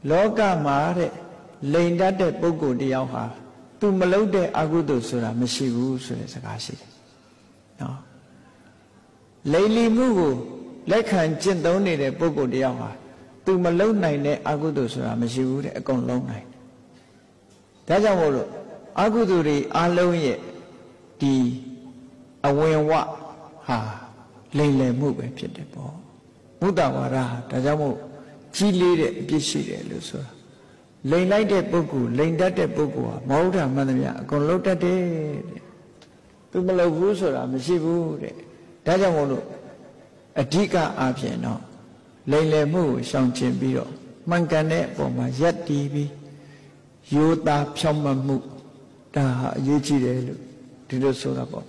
လောကမှာတဲ့လိန်တတ်တဲ့ပုဂ္ဂိုလ်တယောက်ဟာသူမလုပ်တဲ့အကုသိုလ်ဆိုတာမရှိဘူးဆိုတဲ့စကားရှိတယ်နော်လိန်လီမှုကိုလက်ခံကျင့်သုံးနေတဲ့ပုဂ္ဂိုလ်တယောက်ဟာသူမလုပ်နိုင်တဲ့အကုသိုလ်ဆိုတာမရှိဘူးတဲ့အကုန်လုံးနိုင်တယ်ဒါကြောင့်မို့လို့အကုသိုလ်တွေအလုံးရဲ့ဒီအဝင်ဝဟာလိမ်လည်မှုပဲဖြစ်တယ်ပေါ့မုဒ္ဒဝါဒဒါကြောင့်မို့ကြီးလေးတဲ့အပြစ်ရှိတယ်လို့ဆိုတာလိမ်လိုက်တဲ့ပုဂ္ဂိုလ်လိမ်တတ်တဲ့ပုဂ္ဂိုလ်ဟာမဟုတ်တာမှန်သမျှအကုန်လုပ်တတ်တယ်တဲ့သူမလုပ်ဘူးဆိုတာမရှိဘူးတဲ့ဒါကြောင့်မို့လို့အဓိကအားဖြင့်တော့လိမ်လည်မှုကိုရှောင်ကျဉ်ပြီးတော့မှန်ကန်တဲ့အပေါ်မှာယက်တီးပြီးရိုးသားဖြောင့်မတ်မှုဒါဟာအရေးကြီးတယ်လို့ဒီလိုဆိုတာပေါ့